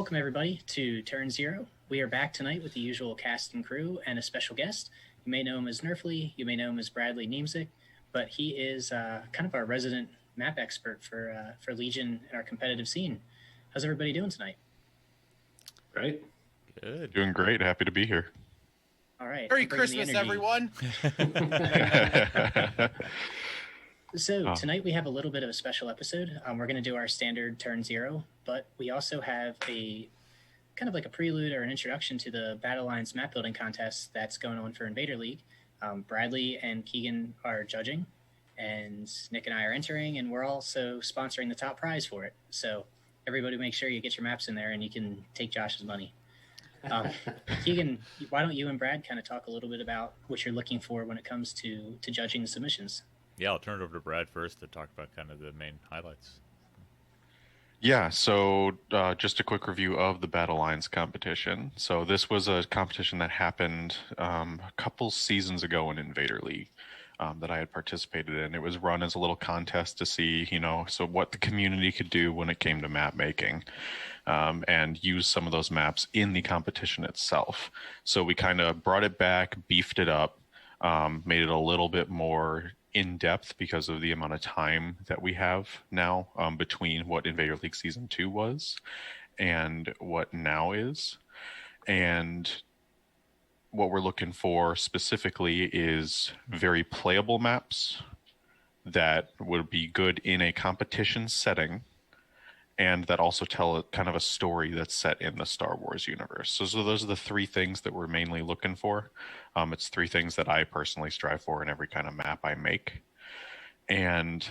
welcome everybody to Turn Zero. We are back tonight with the usual cast and crew and a special guest. You may know him as Nerfley, you may know him as Bradley Niemczyk, but he is kind of our resident map expert for Legion and our competitive scene. How's everybody doing tonight? Great. Good. Doing great. Happy to be here. All right. Merry Christmas, everyone. So tonight we have a little bit of a special episode. We're going to do our standard Turn Zero, but we also have a kind of like a prelude or an introduction to the Battle Lines map building contest that's going on for Invader League. Bradley and Keegan are judging, and Nick and I are entering, and we're also sponsoring the top prize for it. So everybody make sure you get your maps in there and you can take Josh's money. Keegan, why don't you and Brad kind of talk a little bit about what you're looking for when it comes to judging the submissions? Yeah, I'll turn it over to Brad first to talk about kind of the main highlights. Yeah, so just a quick review of the Battle Lines competition. So this was a competition that happened a couple seasons ago in Invader League that I had participated in. It was run as a little contest to see, so what the community could do when it came to map making, and use some of those maps in the competition itself. So we kind of brought it back, beefed it up, made it a little bit more in depth because of the amount of time that we have now between what Invader League Season 2 was and what now is. And what we're looking for specifically is very playable maps that would be good in a competition setting and that also tell kind of a story that's set in the Star Wars universe. So those are the three things that we're mainly looking for. It's three things that I personally strive for in every kind of map I make. And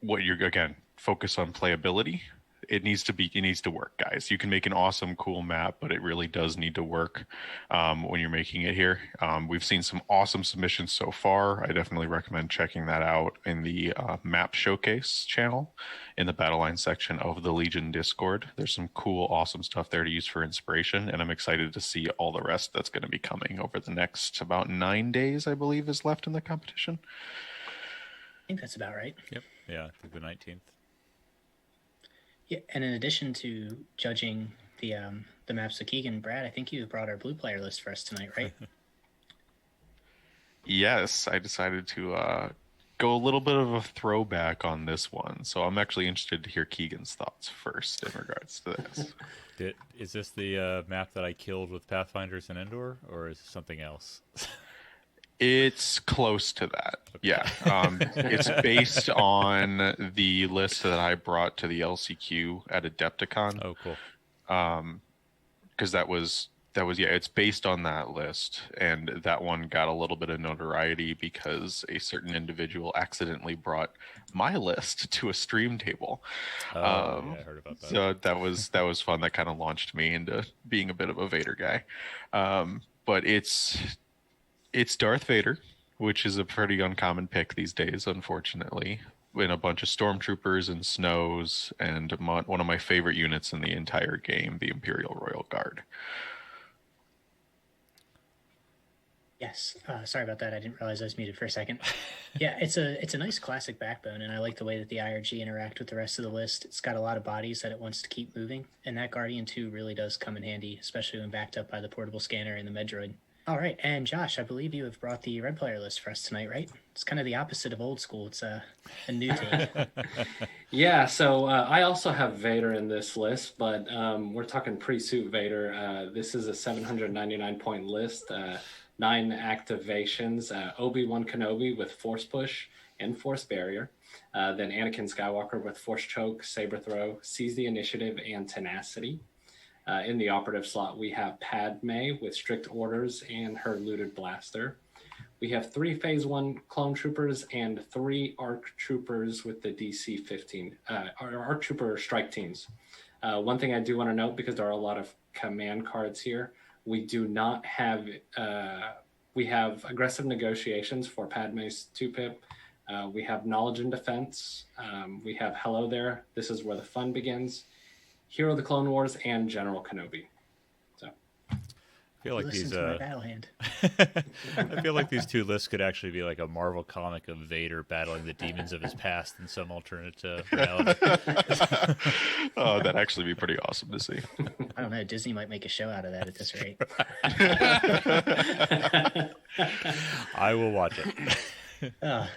what you're, again, focus on playability. It needs to work, guys. You can make an awesome, cool map, but it really does need to work when you're making it here. We've seen some awesome submissions so far. I definitely recommend checking that out in the map showcase channel in the Battle Line section of the Legion Discord. There's some cool, awesome stuff there to use for inspiration, and I'm excited to see all the rest that's going to be coming over the next about 9 days, I believe, is left in the competition. I think that's about right. Yep. Yeah, I think the 19th. Yeah, and in addition to judging the maps of Keegan, Brad, I think you brought our blue player list for us tonight, right? Yes, I decided to go a little bit of a throwback on this one. So I'm actually interested to hear Keegan's thoughts first in regards to this. Is this the map that I killed with Pathfinders in Endor, or is it something else? It's close to that. Okay. Yeah. It's based on the list that I brought to the LCQ at Adepticon. Oh, cool. Because that was it's based on that list, and that one got a little bit of notoriety because a certain individual accidentally brought my list to a stream table. Yeah, I heard about that. So that was fun. That kind of launched me into being a bit of a Vader guy. But it's Darth Vader, which is a pretty uncommon pick these days, unfortunately, in a bunch of stormtroopers and snows, and one of my favorite units in the entire game, the Imperial Royal Guard. Yes. Sorry about that. I didn't realize I was muted for a second. Yeah, it's a nice classic backbone, and I like the way that the IRG interact with the rest of the list. It's got a lot of bodies that it wants to keep moving, and that Guardian 2 really does come in handy, especially when backed up by the portable scanner and the Medroid. All right, and Josh, I believe you have brought the red player list for us tonight, right? It's kind of the opposite of old school. It's a new take. Yeah, so I also have Vader in this list, but we're talking pre-suit Vader. This is a 799-point list, 9 activations. Obi-Wan Kenobi with Force Push and Force Barrier. Then Anakin Skywalker with Force Choke, Saber Throw, Seize the Initiative, and Tenacity. In the operative slot, we have Padme with Strict Orders and her Looted Blaster. We have 3 Phase 1 Clone Troopers and 3 ARC Troopers with the DC-15, ARC Trooper Strike Teams. One thing I do want to note, because there are a lot of command cards here, we do not have, we have Aggressive Negotiations for Padme's 2-pip. We have Knowledge and Defense. We have Hello There, This Is Where the Fun Begins. Hero of the Clone Wars, and General Kenobi. So, feel like Listen these to my battle hand. I feel like these two lists could actually be like a Marvel comic of Vader battling the demons of his past in some alternate reality. Oh, that'd actually be pretty awesome to see. I don't know. Disney might make a show out of that at this rate. I will watch it.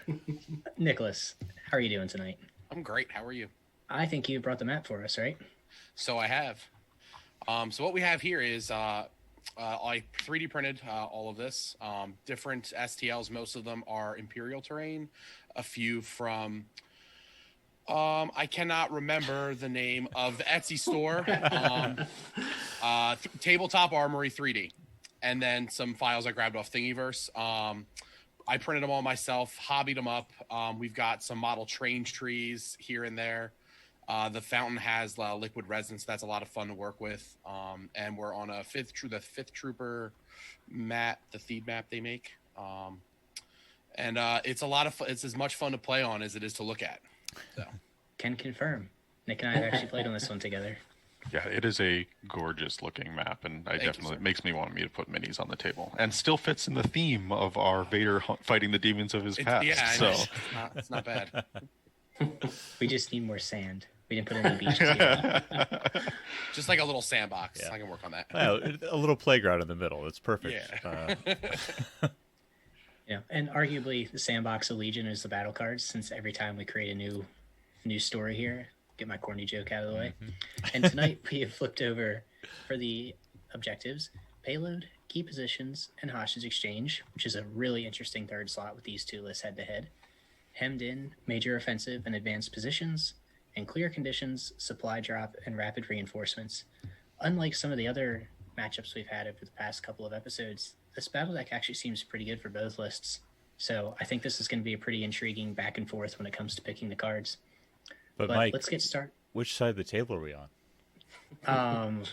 Nicholas, how are you doing tonight? I'm great. How are you? I think you brought the map for us, right? So I have. So what we have here is I 3D printed all of this. Different STLs. Most of them are Imperial terrain. A few from I cannot remember the name of the Etsy store. Tabletop Armory 3D, and then some files I grabbed off Thingiverse. I printed them all myself, hobbied them up. We've got some model train trees here and there. The fountain has liquid resin, so that's a lot of fun to work with. And we're on the fifth trooper map, the Theed map they make. And it's a lot of fun. It's as much fun to play on as it is to look at. So Can confirm. Nick and I have actually played on this one together. Yeah, it is a gorgeous looking map, and it makes me want me to put minis on the table, and still fits in the theme of our Vader fighting the demons of his past. Yeah, so it's not bad. We just need more sand. We didn't put any beaches here. Just like a little sandbox. Yeah. I can work on that. Well, a little playground in the middle. It's perfect. Yeah. Yeah, and arguably the sandbox of Legion is the battle cards, since every time we create a new story here, get my corny joke out of the way. And tonight we have flipped over for the objectives: payload, key positions, and hostage exchange, which is a really interesting third slot with these two lists head to head. Hemmed in, major offensive and advanced positions, and clear conditions, supply drop, and rapid reinforcements. Unlike some of the other matchups we've had over the past couple of episodes, this battle deck actually seems pretty good for both lists. So I think this is going to be a pretty intriguing back and forth when it comes to picking the cards. But Mike, Mike, let's get started. which side of the table are we on?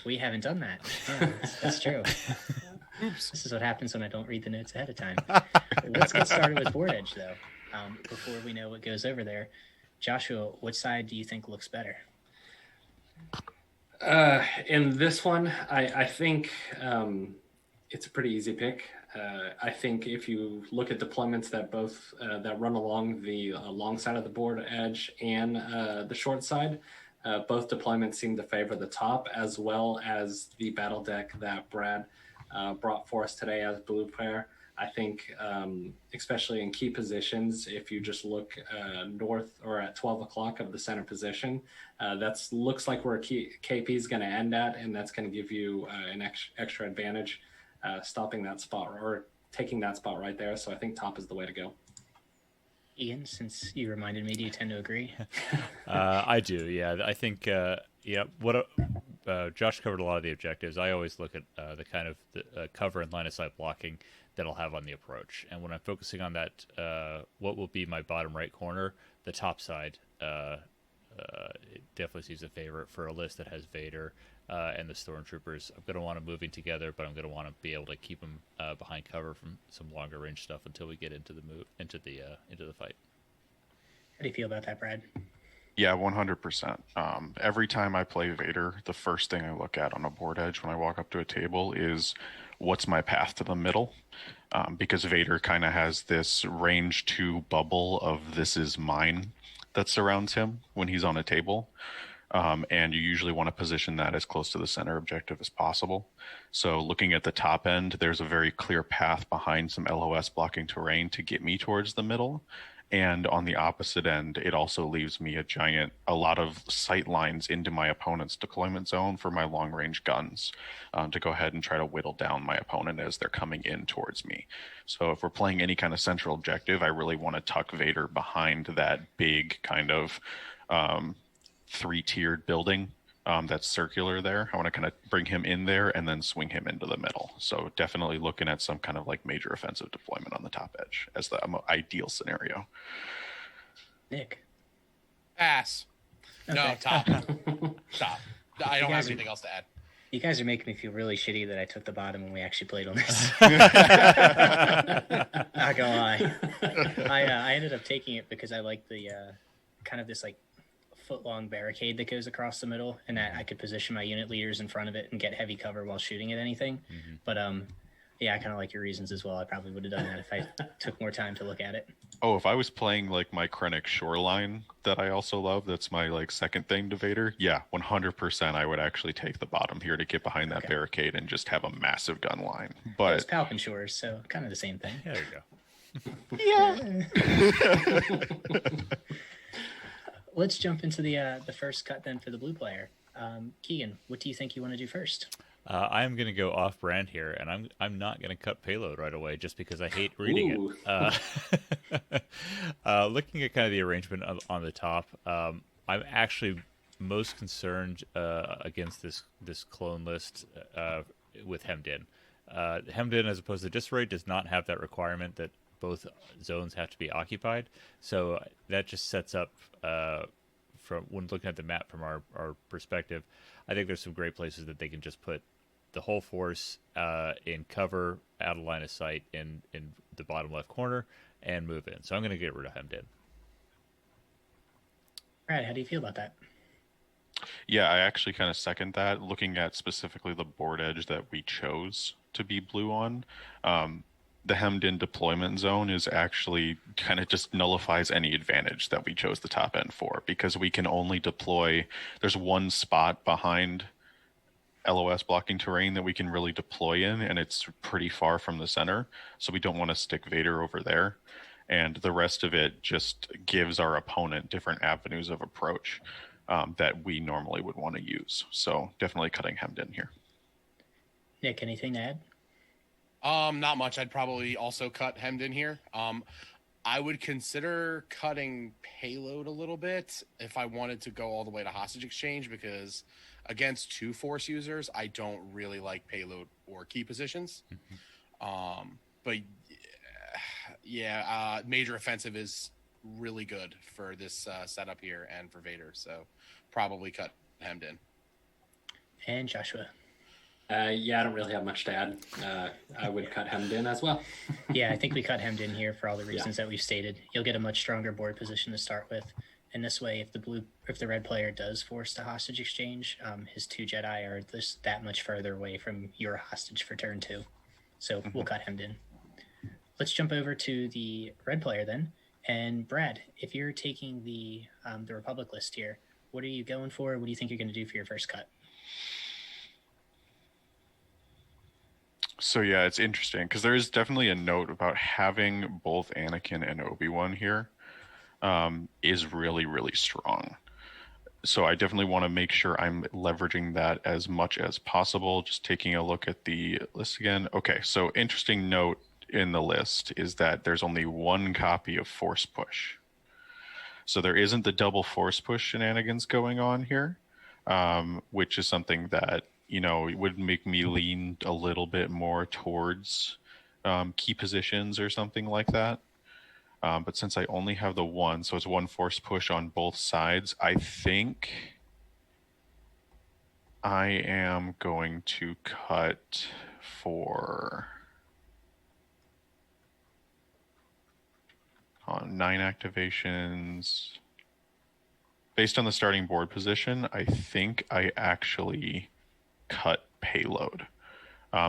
We haven't done that. Yeah, that's true. Oops. This is what happens when I don't read the notes ahead of time. Let's get started with board edge, though, before we know what goes over there. Joshua, what side do you think looks better? In this one, I think it's a pretty easy pick. I think if you look at deployments that both that run along the long side of the board edge and the short side, both deployments seem to favor the top, as well as the battle deck that Brad brought for us today as blue pair. I think, especially in key positions, if you just look north or at 12 o'clock of the center position, that looks like where KP is going to end at, and that's going to give you an extra advantage, stopping that spot or taking that spot right there. So I think top is the way to go. Ian, since you reminded me, do you tend to agree? I do, yeah. I think, Josh covered a lot of the objectives. I always look at the kind of the cover and line of sight blocking that I'll have on the approach. And when I'm focusing on that, what will be my bottom right corner, the top side, it definitely seems a favorite for a list that has Vader and the Stormtroopers. I'm going to want them moving together, but I'm going to want to be able to keep them behind cover from some longer range stuff until we get into the fight. How do you feel about that, Brad? yeah, 100%. Every time I play Vader, the first thing I look at on a board edge when I walk up to a table is what's my path to the middle, because Vader kind of has this range 2 bubble of this is mine that surrounds him when he's on a table. And you usually want to position that as close to the center objective as possible. So looking at the top end, there's a very clear path behind some LOS blocking terrain to get me towards the middle. And on the opposite end, it also leaves me a lot of sight lines into my opponent's deployment zone for my long range guns, to go ahead and try to whittle down my opponent as they're coming in towards me. So if we're playing any kind of central objective, I really want to tuck Vader behind that big kind of 3-tiered building that's circular there. I want to kind of bring him in there and then swing him into the middle. So definitely looking at some kind of like major offensive deployment on the top edge as the ideal scenario. Nick. Pass. Okay. No, top. Top. I don't have anything else to add. You guys are making me feel really shitty that I took the bottom when we actually played on this. Not gonna lie. I ended up taking it because I like the kind of this like foot-long barricade that goes across the middle, and that I could position my unit leaders in front of it and get heavy cover while shooting at anything. But yeah, I kind of like your reasons as well. I probably would have done that if I took more time to look at it. Oh, if I was playing like my Krennic Shoreline that I also love, that's my like second thing to Vader. Yeah, 100% I would actually take the bottom here to get behind that barricade and just have a massive gun line. But it's Falcon Shores, so kind of the same thing. Yeah, there you go. Let's jump into the first cut then for the blue player. Keegan, what do you think you want to do first? I am going to go off brand here, and I'm not going to cut payload right away just because I hate reading it. Looking at kind of the arrangement on the top, I'm actually most concerned against this clone list with Hemmed In. Hemmed In, as opposed to Disarray, does not have that requirement that both zones have to be occupied. So that just sets up, from when looking at the map from our perspective, I think there's some great places that they can just put the whole force in cover, out of line of sight in the bottom left corner, and move in. So I'm going to get rid of Hemmed In. Brad, how do you feel about that? yeah, I actually kind of second that. Looking at specifically the board edge that we chose to be blue on, the hemmed in deployment zone is actually kind of just nullifies any advantage that we chose the top end for, because we can only deploy, there's one spot behind LOS blocking terrain that we can really deploy in, and it's pretty far from the center, so we don't want to stick Vader over there. And the rest of it just gives our opponent different avenues of approach that we normally would want to use. So definitely cutting hemmed in here. Nick, anything to add? Not much. I'd probably also cut hemmed in here. I would consider cutting payload a little bit if I wanted to go all the way to hostage exchange, because against two force users, I don't really like payload or key positions. But yeah, major offensive is really good for this setup here and for Vader. So probably cut hemmed in. And Joshua. Yeah, I don't really have much to add. I would cut hemmed in as well. Yeah, I think we cut hemmed in here for all the reasons that we've stated. You'll get a much stronger board position to start with. And this way, if the red player does force the hostage exchange, his two Jedi are just that much further away from your hostage for turn 2. So we'll cut hemmed in. Let's jump over to the red player then. And Brad, if you're taking the Republic list here, what are you going for? What do you think you're going to do for your first cut? So yeah, it's interesting because there is definitely a note about having both Anakin and Obi-Wan here is really, really strong. So I definitely want to make sure I'm leveraging that as much as possible. Just taking a look at the list again. Okay, so interesting note in the list is that there's only one copy of Force Push. So there isn't the double Force Push shenanigans going on here, which is something that, you know, it would make me lean a little bit more towards key positions or something like that. But since I only have the one, so it's one force push on both sides, I think I am going to cut for 9 activations. Based on the starting board position, I think I actually cut payload,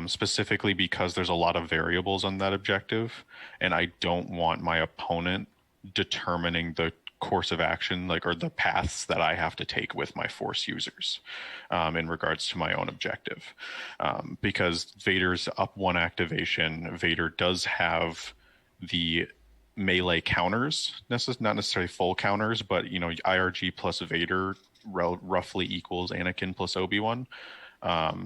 specifically because there's a lot of variables on that objective, and I don't want my opponent determining the course of action, like, or the paths that I have to take with my force users in regards to my own objective. Because Vader's up 1 activation, Vader does have the melee counters, not necessarily full counters, but, you know, IRG plus Vader roughly equals Anakin plus Obi-Wan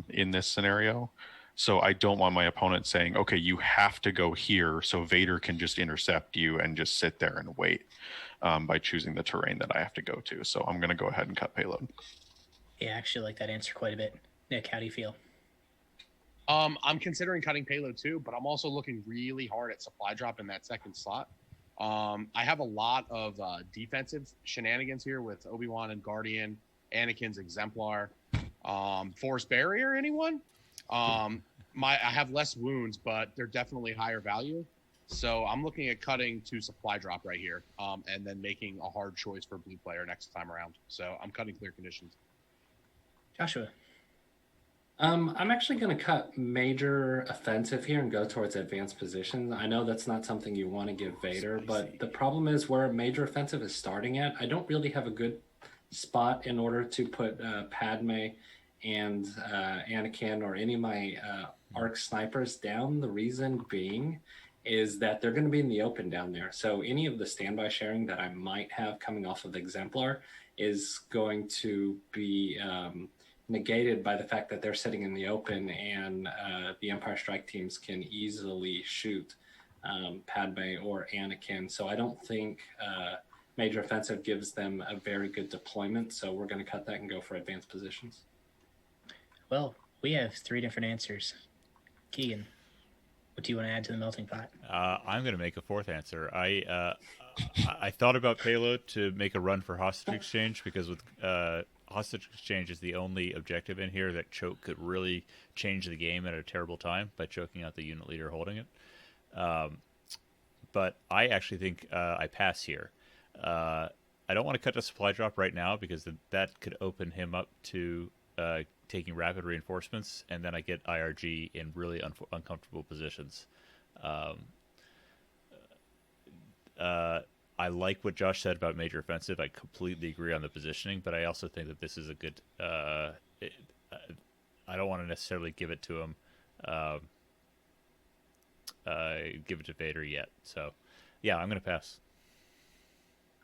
in this scenario. So I don't want my opponent saying, okay, you have to go here so Vader can just intercept you and just sit there and wait by choosing the terrain that I have to go to. So I'm going to go ahead and cut payload. Yeah, I actually like that answer quite a bit. Nick, how do you feel? I'm considering cutting payload too, but I'm also looking really hard at supply drop in that second slot. I have a lot of defensive shenanigans here with Obi-Wan and Guardian, Anakin's Exemplar, Force Barrier, anyone? I have less wounds, but they're definitely higher value. So I'm looking at cutting to supply drop right here, and then making a hard choice for blue player next time around. So I'm cutting clear conditions. Joshua. I'm actually going to cut major offensive here and go towards advanced positions. I know that's not something you want to give Vader, but the problem is where major offensive is starting at, I don't really have a good spot in order to put Padme and Anakin or any of my arc snipers down. The reason being is that they're going to be in the open down there. So any of the standby sharing that I might have coming off of Exemplar is going to be negated by the fact that they're sitting in the open, and the Empire Strike teams can easily shoot Padme or Anakin. So I don't think major offensive gives them a very good deployment. So we're going to cut that and go for advanced positions. Well, we have 3 different answers. Keegan, what do you want to add to the melting pot? I'm going to make a 4th answer. I thought about payload to make a run for hostage exchange, because with hostage exchange is the only objective in here that choke could really change the game at a terrible time by choking out the unit leader holding it. But I actually think I pass here. I don't want to cut the supply drop right now, because that could open him up to taking rapid reinforcements, and then I get IRG in really uncomfortable positions. I like what Josh said about major offensive. I completely agree on the positioning, but I also think that this is a good... I don't want to necessarily give it to him, give it to Vader yet. So, yeah, I'm going to pass.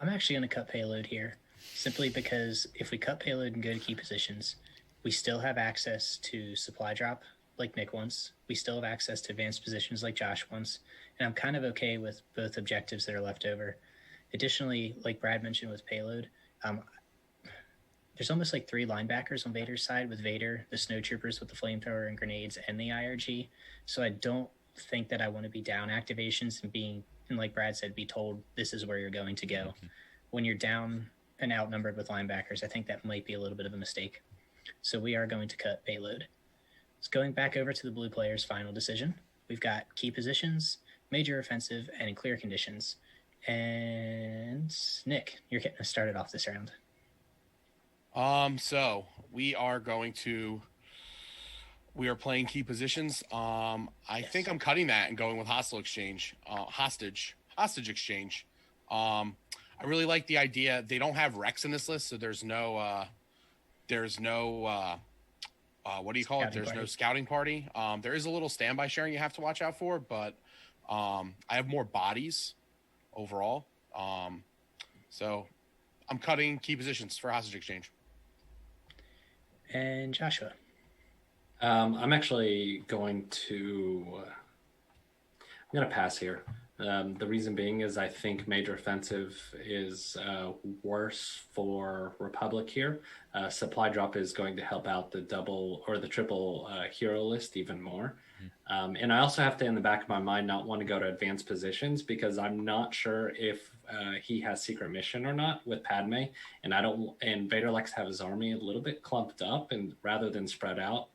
I'm actually going to cut payload here, simply because if we cut payload and go to key positions, we still have access to supply drop like Nick wants. We still have access to advanced positions like Josh wants. And I'm kind of okay with both objectives that are left over. Additionally, like Brad mentioned with payload, there's almost like 3 linebackers on Vader's side, with Vader, the snowtroopers with the flamethrower and grenades, and the IRG. So I don't think that I want to be down activations and like Brad said, be told this is where you're going to go. When you're down and outnumbered with linebackers, I think that might be a little bit of a mistake. So we are going to cut payload. So going back over to the blue player's final decision, we've got key positions, major offensive, and in clear conditions. And Nick, you're getting us started off this round. So we are playing key positions. I think I'm cutting that and going with hostile exchange, hostage exchange. I really like the idea. They don't have Rex in this list, so there's no what do you call it? There's no scouting party. There is a little standby sharing you have to watch out for, but I have more bodies overall. So I'm cutting key positions for hostage exchange. And Joshua. I'm actually going to pass here. The reason being is I think major offensive is worse for Republic here. Supply drop is going to help out the double or the triple hero list even more. And I also have to, in the back of my mind, not want to go to advanced positions, because I'm not sure if he has secret mission or not with Padme, and Vader likes to have his army a little bit clumped up and rather than spread out.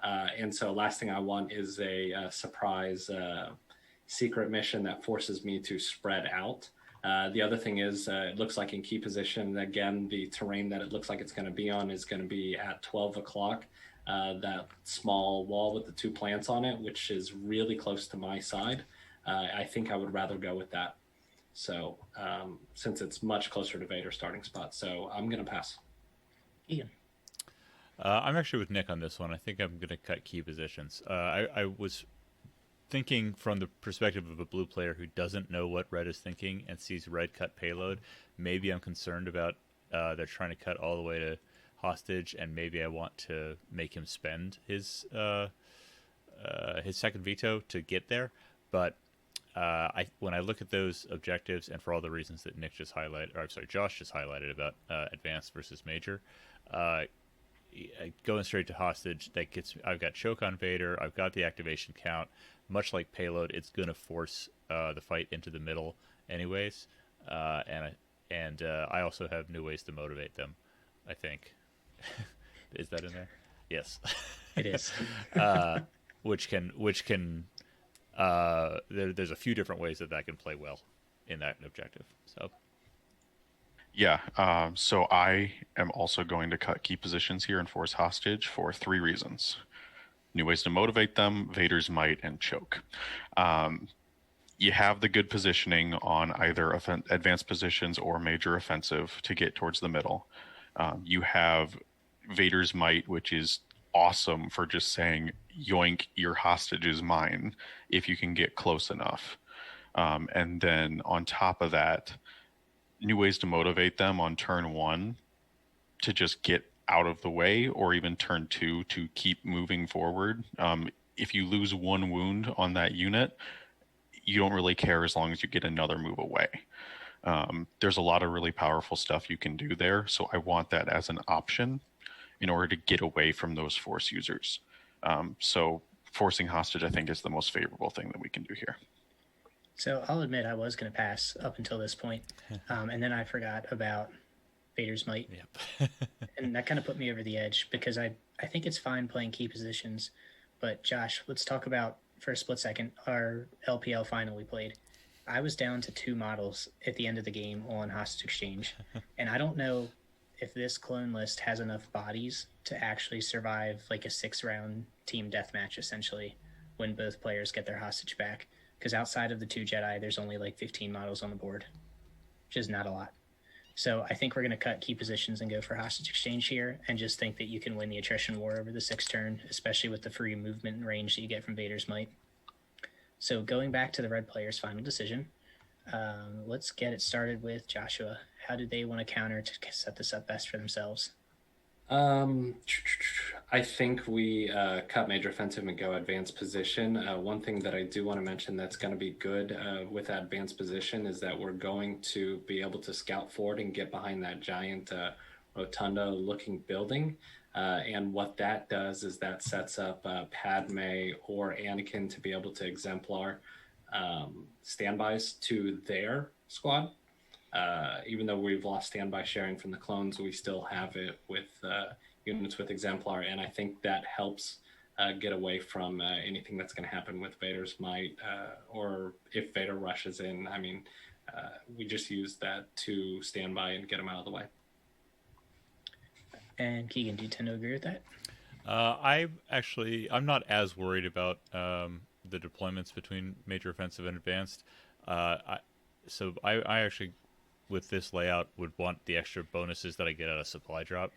And so last thing I want is a surprise secret mission that forces me to spread out. The other thing is it looks like in key position, again, the terrain that it looks like it's going to be on is going to be at 12 o'clock. That small wall with the 2 plants on it, which is really close to my side. I think I would rather go with that. So since it's much closer to Vader's starting spot. So I'm going to pass. Ian. I'm actually with Nick on this one. I think I'm going to cut key positions. I was thinking from the perspective of a blue player who doesn't know what red is thinking and sees red cut payload. Maybe I'm concerned about they're trying to cut all the way to hostage, and maybe I want to make him spend his second veto to get there. But when I look at those objectives, and for all the reasons that Nick just highlighted, or I'm sorry, Josh just highlighted about advanced versus major, going straight to hostage, I've got choke on Vader, I've got the activation count. Much like payload, it's going to force the fight into the middle anyways, and I also have new ways to motivate them, I think. Is that in there? Yes. It is. Which can there's a few different ways that can play well in that objective. So Yeah, so I am also going to cut key positions here and force hostage for 3 reasons. New ways to motivate them, Vader's might, and choke. You have the good positioning on either advanced positions or major offensive to get towards the middle. You have Vader's might, which is awesome for just saying, yoink, your hostage is mine, if you can get close enough. And then on top of that, new ways to motivate them on turn 1 to just get out of the way, or even turn 2 to keep moving forward. If you lose 1 wound on that unit, you don't really care as long as you get another move away. There's a lot of really powerful stuff you can do there, so I want that as an option in order to get away from those force users. So forcing hostage, I think, is the most favorable thing that we can do here. So I'll admit I was going to pass up until this point, and then I forgot about Vader's might. Yep. And that kind of put me over the edge, because I think it's fine playing key positions. But Josh, let's talk about, for a split second, our LPL final we played. I was down to 2 models at the end of the game on hostage exchange, and I don't know if this clone list has enough bodies to actually survive like a 6-round team deathmatch, essentially, when both players get their hostage back. Because outside of the 2 Jedi, there's only like 15 models on the board, which is not a lot. So I think we're going to cut key positions and go for hostage exchange here, and just think that you can win the attrition war over the 6th turn, especially with the free movement and range that you get from Vader's might. So going back to the red player's final decision, let's get it started with Joshua. How do they want to counter to set this up best for themselves? I think we cut major offensive and go advanced position. One thing that I do want to mention that's going to be good with advanced position is that we're going to be able to scout forward and get behind that giant rotunda looking building. And what that does is that sets up Padme or Anakin to be able to exemplar standbys to their squad. Even though we've lost standby sharing from the clones, we still have it with units with exemplar, and I think that helps get away from anything that's going to happen with Vader's might, or if Vader rushes in. I mean, we just use that to stand by and get him out of the way. And Keegan, do you tend to agree with that? I'm not as worried about the deployments between major offensive and advanced. I actually, with this layout, would want the extra bonuses that I get out of supply drop,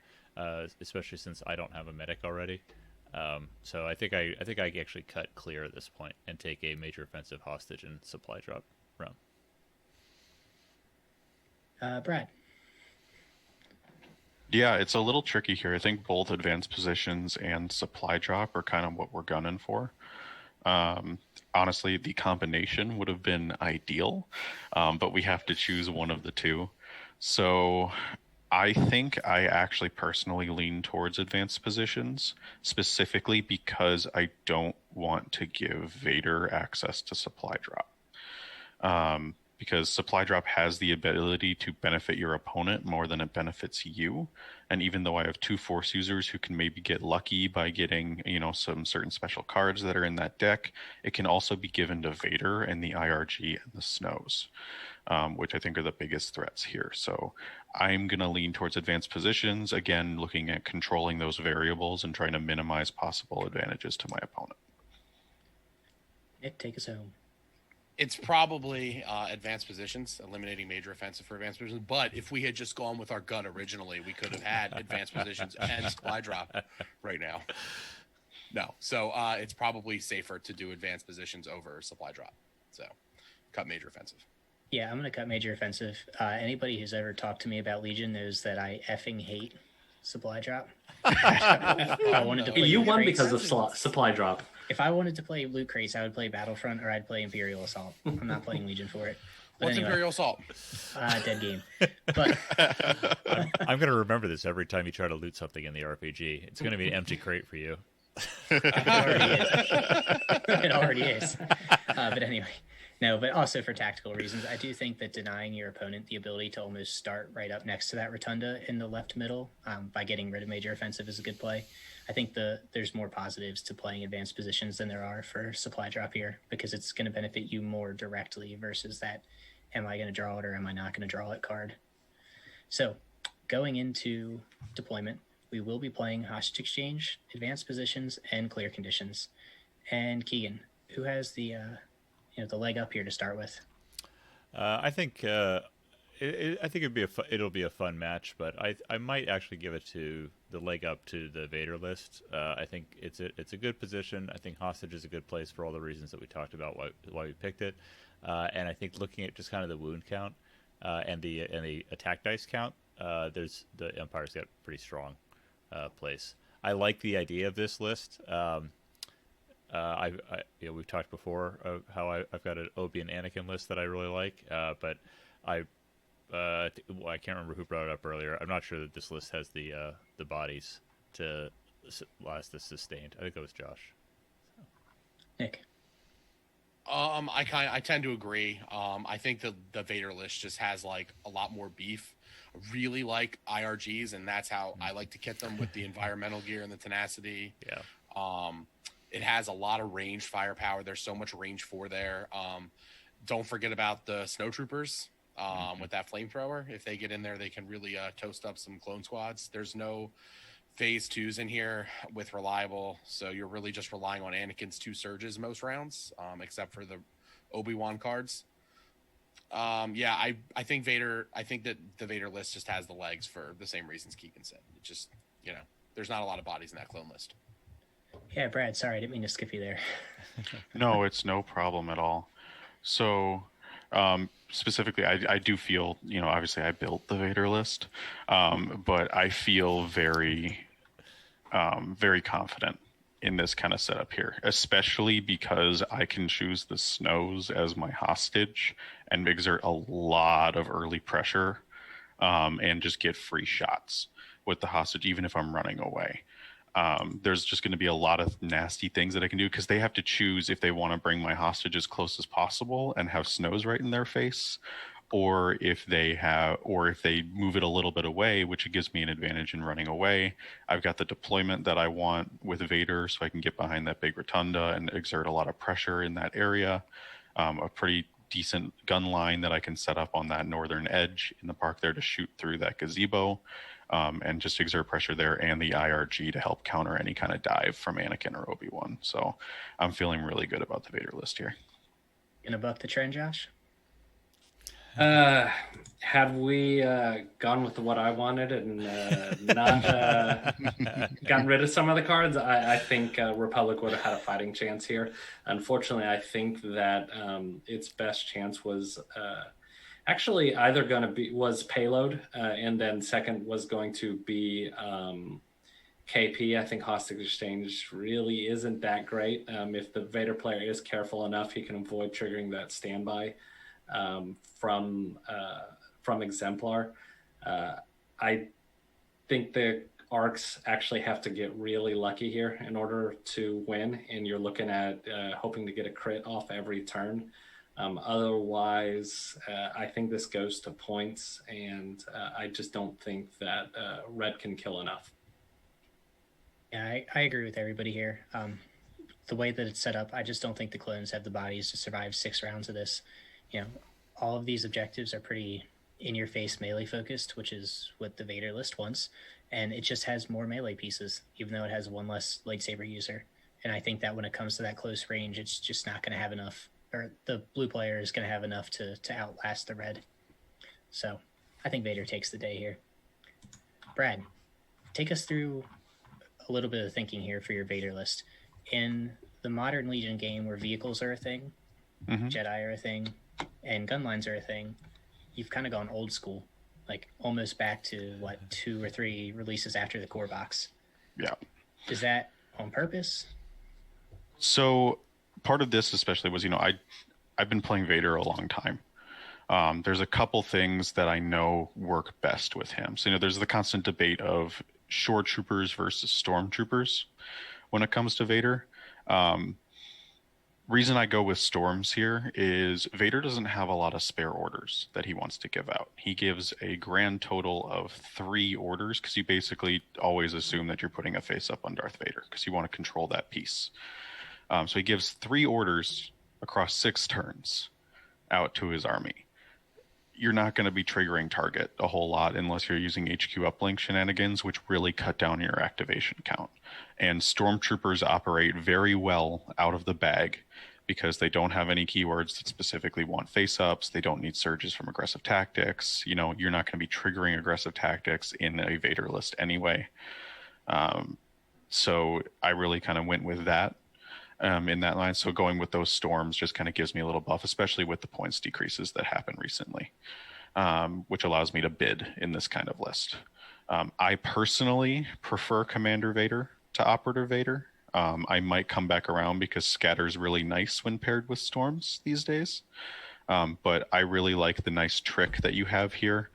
especially since I don't have a medic already. So I think I actually cut clear at this point and take a major offensive hostage and supply drop round. Brad. Yeah, it's a little tricky here. I think both advanced positions and supply drop are kind of what we're gunning for. Honestly, the combination would have been ideal, but we have to choose one of the two. So I think I actually personally lean towards advanced positions, specifically because I don't want to give Vader access to supply drop. Because supply drop has the ability to benefit your opponent more than it benefits you. And even though I have 2 force users who can maybe get lucky by getting, some certain special cards that are in that deck, it can also be given to Vader and the IRG and the Snows, which I think are the biggest threats here. So I'm going to lean towards advanced positions, again, looking at controlling those variables and trying to minimize possible advantages to my opponent. Nick, take us home. It's probably advanced positions, eliminating major offensive for advanced positions. But if we had just gone with our gut originally, we could have had advanced positions and supply drop right now. No. So it's probably safer to do advanced positions over supply drop. So cut major offensive. Yeah, I'm going to cut major offensive. Anybody who's ever talked to me about Legion knows that I effing hate supply drop. I wanted to play you Loot won Crates. because of supply drop. If I wanted to play Loot Crates, I would play Battlefront or I'd play Imperial Assault. I'm not playing Legion for it. But What's anyway, Imperial Assault? Dead game. But I'm going to remember this every time you try to loot something in the RPG. It's going to be an empty crate for you. it already is. It already is. But anyway, No, but also for tactical reasons, I do think that denying your opponent the ability to almost start right up next to that rotunda in the left middle by getting rid of major offensive is a good play. I think there's more positives to playing advanced positions than there are for supply drop here, because it's going to benefit you more directly versus that am I going to draw it or am I not going to draw it card. So going into deployment, we will be playing hostage exchange, advanced positions, and clear conditions. And Keegan, who has the the leg up here to start with? I think I think it'll be a fun match, but I might actually give it to the leg up to the Vader list. I think it's a good position. I think hostage is a good place for all the reasons that we talked about why we picked it, and I think looking at just kind of the wound count and the attack dice count, there's the Empire's got a pretty strong place. I like the idea of this list. We've talked before of how I've got an Obi and Anakin list that I really like, but I can't remember who brought it up earlier. I'm not sure that this list has the bodies to last this sustained. I think that was Josh. Nick. I tend to agree. I think the Vader list just has like a lot more beef. I really like IRGs, and that's how I like to kit them with the environmental gear and the tenacity. Yeah. It has a lot of range firepower. There's so much range for there. Don't forget about the snowtroopers with that flamethrower. If they get in there, they can really toast up some clone squads. There's no phase 2s in here with reliable, so you're really just relying on Anakin's 2 surges most rounds, except for the Obi-Wan cards. I think Vader. I think that the Vader list just has the legs for the same reasons Keegan said. It just, there's not a lot of bodies in that clone list. Yeah, Brad, sorry, I didn't mean to skip you there. No, it's no problem at all. So, specifically, I do feel, obviously I built the Vader list, but I feel very, very confident in this kind of setup here, especially because I can choose the snows as my hostage and exert a lot of early pressure, and just get free shots with the hostage, even if I'm running away. There's just going to be a lot of nasty things that I can do because they have to choose if they want to bring my hostage as close as possible and have snows right in their face, or if they move it a little bit away, which gives me an advantage in running away. I've got the deployment that I want with Vader, so I can get behind that big rotunda and exert a lot of pressure in that area. A pretty decent gun line that I can set up on that northern edge in the park there to shoot through that gazebo. And just exert pressure there, and the IRG to help counter any kind of dive from Anakin or Obi-Wan. So I'm feeling really good about the Vader list here. Gonna buck the trend, Josh? Had we gone with what I wanted and not gotten rid of some of the cards, I think Republic would have had a fighting chance here. Unfortunately, I think that its best chance was actually either was payload, and then second was going to be KP. I think hostage exchange really isn't that great. If the Vader player is careful enough, he can avoid triggering that standby from Exemplar. I think the arcs actually have to get really lucky here in order to win, and you're looking at hoping to get a crit off every turn. Otherwise, I think this goes to points, and I just don't think that Red can kill enough. Yeah, I agree with everybody here. The way that it's set up, I just don't think the clones have the bodies to survive 6 rounds of this. All of these objectives are pretty in-your-face melee focused, which is what the Vader list wants, and it just has more melee pieces, even though it has 1 less lightsaber user. And I think that when it comes to that close range, it's just not going to have enough, or the blue player is going to have enough to outlast the red. So I think Vader takes the day here. Brad, take us through a little bit of thinking here for your Vader list. In the modern Legion game where vehicles are a thing, Jedi are a thing, and gun lines are a thing, you've kind of gone old school, like almost back to 2 or 3 releases after the core box. Yeah. Is that on purpose? So part of this especially was, I've been playing Vader a long time. There's a couple things that I know work best with him. So, there's the constant debate of shore troopers versus stormtroopers when it comes to Vader. reason I go with storms here is Vader doesn't have a lot of spare orders that he wants to give out. He gives a grand total of 3 orders because you basically always assume that you're putting a face up on Darth Vader because you want to control that piece. So he gives 3 orders across 6 turns out to his army. You're not going to be triggering target a whole lot unless you're using HQ uplink shenanigans, which really cut down your activation count. And stormtroopers operate very well out of the bag because they don't have any keywords that specifically want face-ups. They don't need surges from aggressive tactics. You know, you're not going to be triggering aggressive tactics in a Vader list anyway. So I really kind of went with that. In that line. So going with those storms just kind of gives me a little buff, especially with the points decreases that happened recently, which allows me to bid in this kind of list. I personally prefer Commander Vader to Operator Vader. I might come back around because Scatter's really nice when paired with storms these days. But I really like the nice trick that you have here,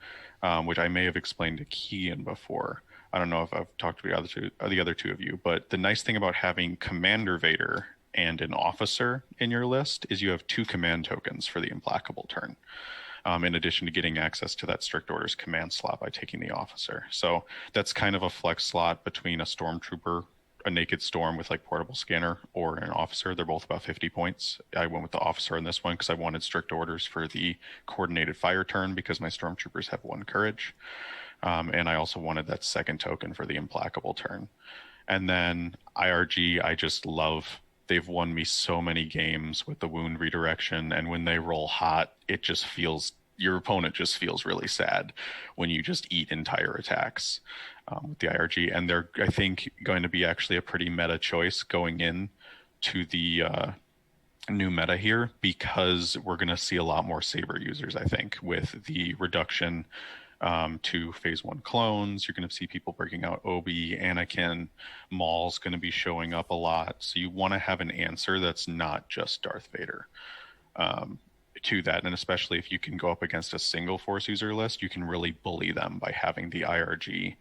which I may have explained to Keegan before. I don't know if I've talked to the other two of you, but the nice thing about having Commander Vader and an officer in your list is you have 2 command tokens for the implacable turn, in addition to getting access to that strict orders command slot by taking the officer. So that's kind of a flex slot between a stormtrooper, a naked storm with like portable scanner, or an officer. They're both about 50 points. I went with the officer in this one because I wanted strict orders for the coordinated fire turn because my stormtroopers have 1 courage. And I also wanted that second token for the implacable turn. And then IRG, I just love. They've won me so many games with the wound redirection. And when they roll hot, it just feels, your opponent just feels really sad when you just eat entire attacks with the IRG. And they're, I think, going to be actually a pretty meta choice going in to the new meta here because we're going to see a lot more Saber users, I think, with the reduction to phase 1 clones. You're going to see people breaking out Obi, Anakin, Maul's going to be showing up a lot. So you want to have an answer that's not just Darth Vader to that. And especially if you can go up against a single force user list, you can really bully them by having the IRG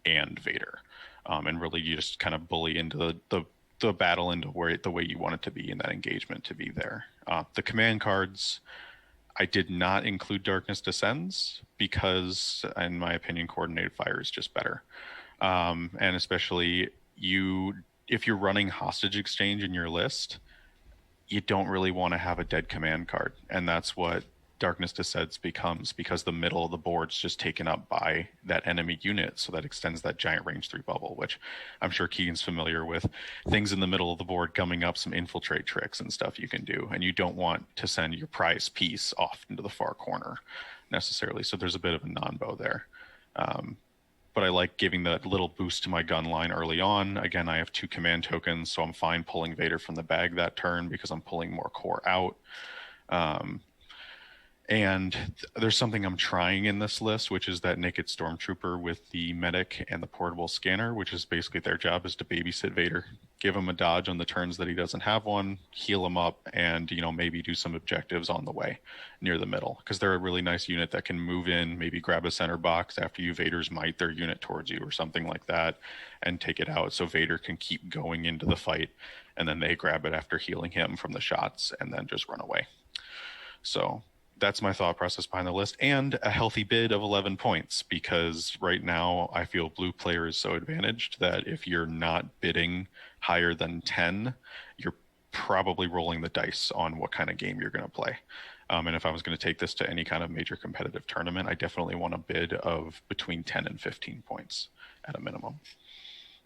and Vader. And really you just kind of bully into the battle into where the way you want it to be in that engagement to be there. The command cards, I did not include Darkness Descends because, in my opinion, coordinated fire is just better. And especially if you're running hostage exchange in your list, you don't really want to have a dead command card. And that's what Darkness Descends becomes because the middle of the board's just taken up by that enemy unit. So that extends that giant range 3 bubble, which I'm sure Keegan's familiar with. Things in the middle of the board coming up, some infiltrate tricks and stuff you can do. And you don't want to send your prize piece off into the far corner necessarily. So there's a bit of a non-bow there. But I like giving that little boost to my gun line early on. Again, I have 2 command tokens, so I'm fine pulling Vader from the bag that turn because I'm pulling more core out. And there's something I'm trying in this list, which is that naked stormtrooper with the medic and the portable scanner, which is basically their job is to babysit Vader, give him a dodge on the turns that he doesn't have one, heal him up, and maybe do some objectives on the way near the middle, because they're a really nice unit that can move in, maybe grab a center box after you Vader's might their unit towards you or something like that, and take it out so Vader can keep going into the fight, and then they grab it after healing him from the shots and then just run away. So that's my thought process behind the list, and a healthy bid of 11 points because right now I feel blue player is so advantaged that if you're not bidding higher than 10, you're probably rolling the dice on what kind of game you're going to play. And if I was going to take this to any kind of major competitive tournament, I definitely want a bid of between 10 and 15 points at a minimum.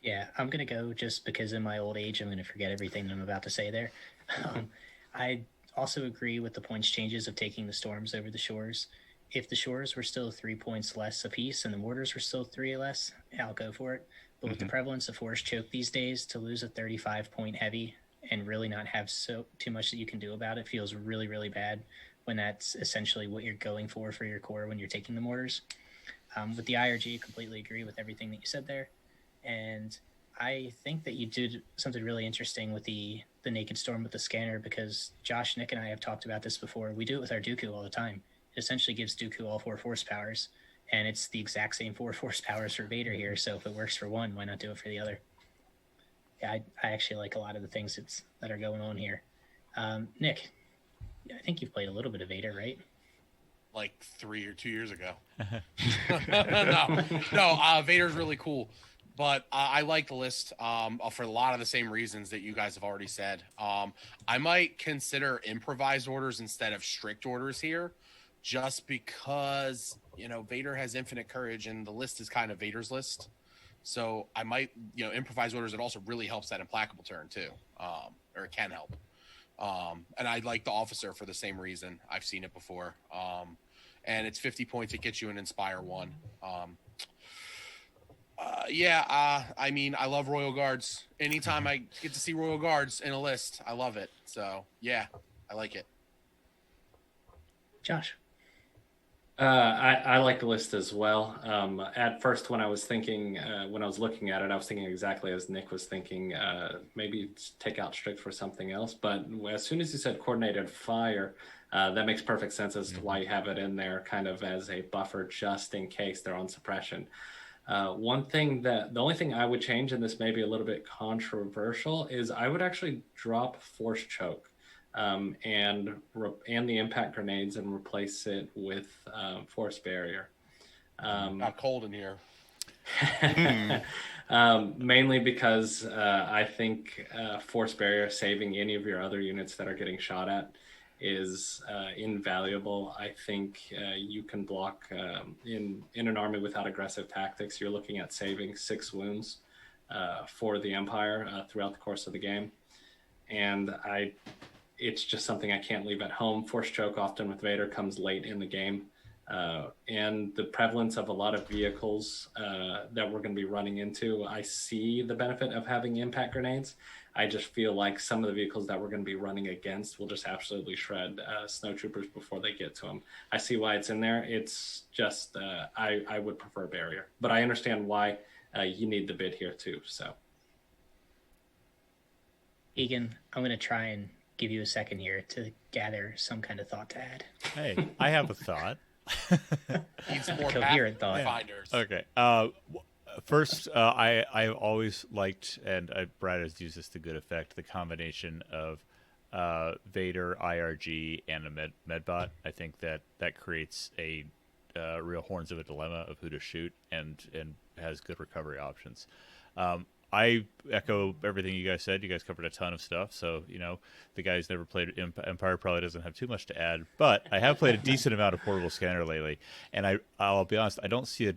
Yeah, I'm going to go just because in my old age, I'm going to forget everything I'm about to say there. I also agree with the points changes of taking the storms over the shores. If the shores were still 3 points less apiece and the mortars were still 3 less, I'll go for it. But with the prevalence of force choke these days, to lose a 35-point heavy and really not have too much that you can do about it feels really, really bad when that's essentially what you're going for your core when you're taking the mortars. With the IRG, completely agree with everything that you said there. And I think that you did something really interesting with the naked storm with the scanner, because Josh, Nick, and I have talked about this before. We do it with our Dooku all the time. It essentially gives Dooku all 4 force powers, and it's the exact same 4 force powers for Vader here. So if it works for one, why not do it for the other? Yeah, I actually like a lot of the things that are going on here. Nick, I think you've played a little bit of Vader, right? Like 3 or 2 years ago. No, Vader's really cool. But I like the list for a lot of the same reasons that you guys have already said. I might consider improvised orders instead of strict orders here, just because, Vader has infinite courage and the list is kind of Vader's list. So I might, improvise orders. It also really helps that implacable turn too, or it can help. And I like the officer for the same reason. I've seen it before. And it's 50 points. It gets you an Inspire 1. I mean, I love Royal Guards. Anytime I get to see Royal Guards in a list, I love it. So, yeah, I like it. Josh? I like the list as well. At first, when I was thinking, when I was looking at it, I was thinking exactly as Nick was thinking, maybe take out strict for something else. But as soon as you said coordinated fire, that makes perfect sense as to why you have it in there kind of as a buffer just in case they're on suppression. The only thing I would change, and this may be a little bit controversial, is I would actually drop Force Choke. And the impact grenades and replace it with force barrier. Not cold in here. Mainly because I think force barrier saving any of your other units that are getting shot at is invaluable. I think you can block in an army without aggressive tactics. You're looking at saving 6 wounds for the Empire throughout the course of the game, and it's just something I can't leave at home. Force Choke often with Vader comes late in the game. And the prevalence of a lot of vehicles that we're going to be running into, I see the benefit of having impact grenades. I just feel like some of the vehicles that we're going to be running against will just absolutely shred snowtroopers before they get to them. I see why it's in there. It's just, I would prefer barrier. But I understand why you need the bid here too, so. Keegan, I'm going to try and give you a second here to gather some kind of thought to add. Hey, I have a thought. Needs more coherent thought. Finders. Okay. First, I've always liked, and Brad has used this to good effect, the combination of Vader, IRG, and a medbot. I think that creates a real horns of a dilemma of who to shoot and has good recovery options. I echo everything you guys said. You guys covered a ton of stuff. So, the guy who's never played Empire probably doesn't have too much to add. But I have played a decent amount of Portable Scanner lately. And I'll be honest, I don't see a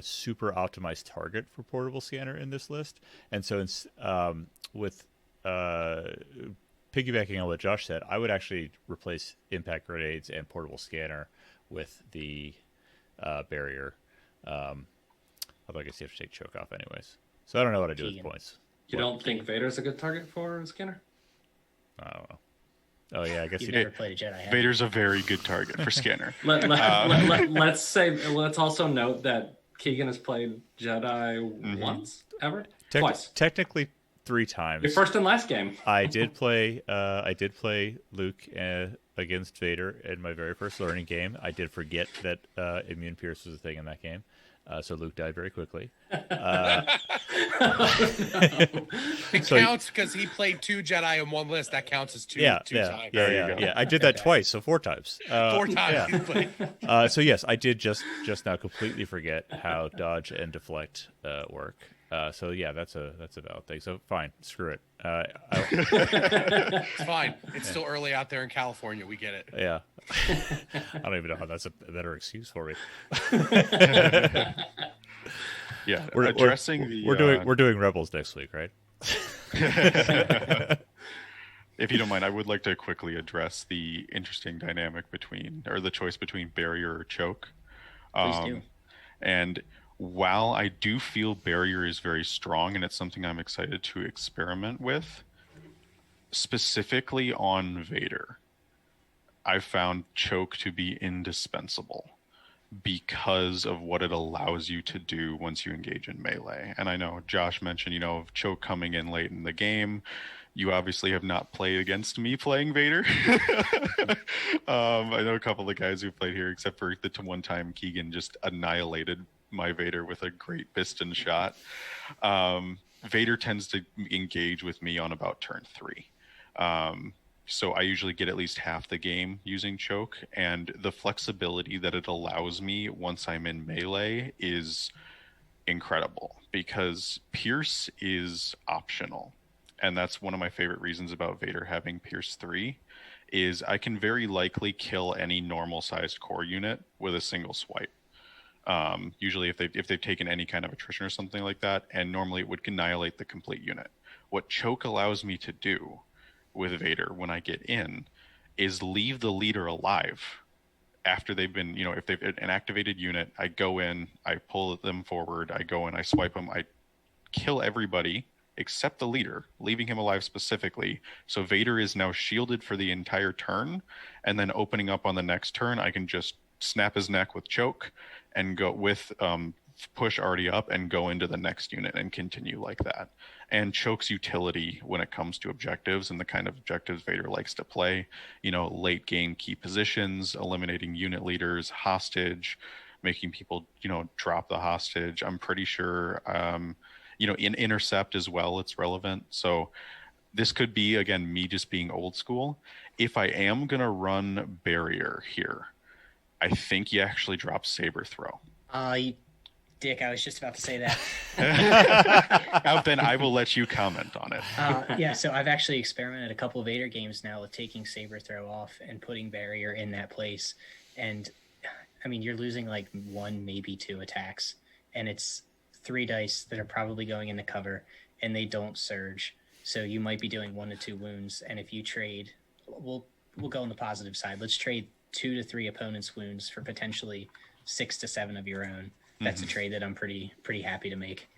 super optimized target for Portable Scanner in this list. And so with piggybacking on what Josh said, I would actually replace Impact Grenades and Portable Scanner with the barrier. Although I guess you have to take Choke off anyways. So I don't know what I do with points. You don't think Vader's a good target for a Scanner? I don't know. Oh yeah, I guess You've never played a Jedi. Vader's a very good target for Scanner. Let's also note that Keegan has played Jedi once, ever? Twice. Technically 3 times. Your first and last game. I did play Luke against Vader in my very first learning game. I did forget that immune pierce was a thing in that game. So Luke died very quickly. It counts because he played 2 Jedi in one list. That counts as two times. Yeah. I did that twice, so 4 times. 4 times. Yeah. So yes, I did just now completely forget how dodge and deflect work. So yeah, that's a valid thing. So fine, screw it. It's fine. It's still early out there in California. We get it. Yeah. I don't even know how that's a better excuse for me. Yeah, we're doing Rebels next week, right? If you don't mind, I would like to quickly address the interesting dynamic the choice between barrier or choke. Please do. And while I do feel barrier is very strong and it's something I'm excited to experiment with, specifically on Vader, I've found choke to be indispensable because of what it allows you to do once you engage in melee. And I know Josh mentioned, of choke coming in late in the game. You obviously have not played against me playing Vader. I know a couple of the guys who played here, except for the one time Keegan just annihilated my Vader with a great piston shot. Vader tends to engage with me on about turn 3. so I usually get at least half the game using choke, and the flexibility that it allows me once I'm in melee is incredible, because Pierce is optional. And that's one of my favorite reasons about Vader having Pierce 3 is I can very likely kill any normal sized core unit with a single swipe. Usually if they've taken any kind of attrition or something like that, and normally it would annihilate the complete unit. What choke allows me to do with Vader when I get in is leave the leader alive after they've been, if they've an activated unit. I go in, I pull them forward, I go in, I swipe them, I kill everybody except the leader, leaving him alive specifically. So Vader is now shielded for the entire turn, and then opening up on the next turn, I can just snap his neck with choke and go with push already up and go into the next unit and continue like that. And choke's utility when it comes to objectives and the kind of objectives Vader likes to play, late game key positions, eliminating unit leaders, hostage, making people, drop the hostage. I'm pretty sure, in intercept as well, it's relevant. So this could be, again, me just being old school. If I am going to run barrier here, I think you actually drop saber throw. You dick, I was just about to say that. Then I will let you comment on it. Yeah, so I've actually experimented a couple of Vader games now with taking saber throw off and putting barrier in that place. And I mean, you're losing like 1, maybe 2 attacks, and it's 3 dice that are probably going into cover, and they don't surge. So you might be doing 1 to 2 wounds. And if you trade, we'll go on the positive side. Let's trade 2 to 3 opponents' wounds for potentially 6 to 7 of your own. That's a trade that I'm pretty happy to make.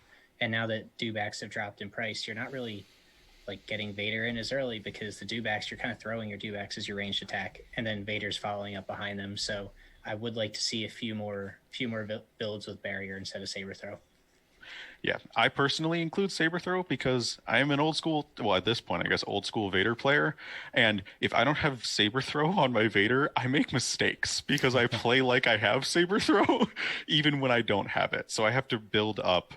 And now that dewbacks have dropped in price, you're not really like getting Vader in as early, because the dewbacks, you're kind of throwing your dewbacks as your ranged attack, and then Vader's following up behind them. So I would like to see a few more builds with barrier instead of saber throw. Yeah, I personally include saber throw because I am an old school, well, at this point, I guess, old school Vader player. And if I don't have saber throw on my Vader, I make mistakes because I play like I have saber throw, even when I don't have it. So I have to build up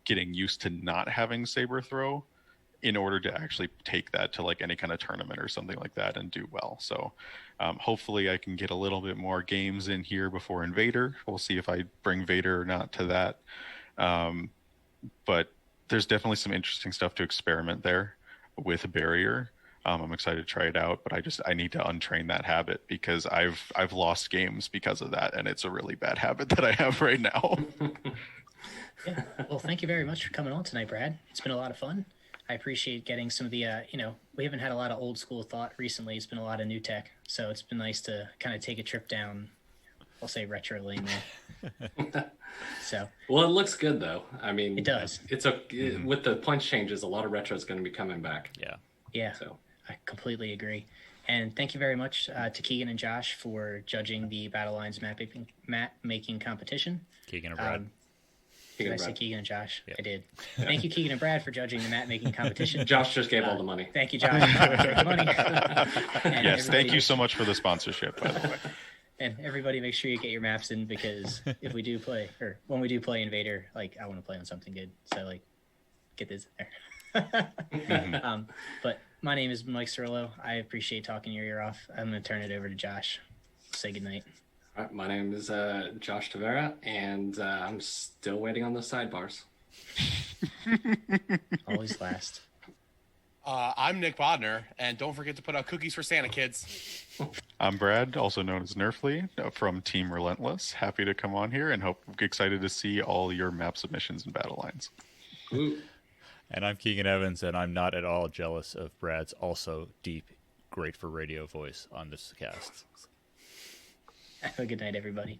getting used to not having saber throw in order to actually take that to like any kind of tournament or something like that and do well. So hopefully I can get a little bit more games in here before Invader. We'll see if I bring Vader or not to that. But there's definitely some interesting stuff to experiment there with barrier. I'm excited to try it out, but I need to untrain that habit because I've lost games because of that, and it's a really bad habit that I have right now. Yeah. Well, thank you very much for coming on tonight, Brad. It's been a lot of fun. I appreciate getting some of the, we haven't had a lot of old school thought recently. It's been a lot of new tech. So it's been nice to kind of take a trip down, I'll say, retro lane there. So well, it looks good though. I mean, it does. It's with the punch changes, a lot of retro is going to be coming back. Yeah. So I completely agree. And thank you very much to Keegan and Josh for judging the Battle Lines map making competition. Keegan and Brad. Did I say Keegan and Josh? Yep. I did. Thank you, Keegan and Brad, for judging the map making competition. Josh just gave all the money. Thank you, Josh. For the money. Yes, thank you so much for the sponsorship, by the way. And everybody, make sure you get your maps in, because if we do play, or when we do play Invader, like, I want to play on something good. So, like, get this in there. But my name is Mike Cirillo. I appreciate talking your ear off. I'm going to turn it over to Josh. Say goodnight. All right, my name is Josh Tavera, and I'm still waiting on the sidebars. Always last. I'm Nick Bodner, and don't forget to put out cookies for Santa, kids. I'm Brad, also known as Nerfley, from Team Relentless. Happy to come on here and excited to see all your map submissions and battle lines. Ooh. And I'm Keegan Evans, and I'm not at all jealous of Brad's also deep, great for radio voice on this cast. Have a good night, everybody.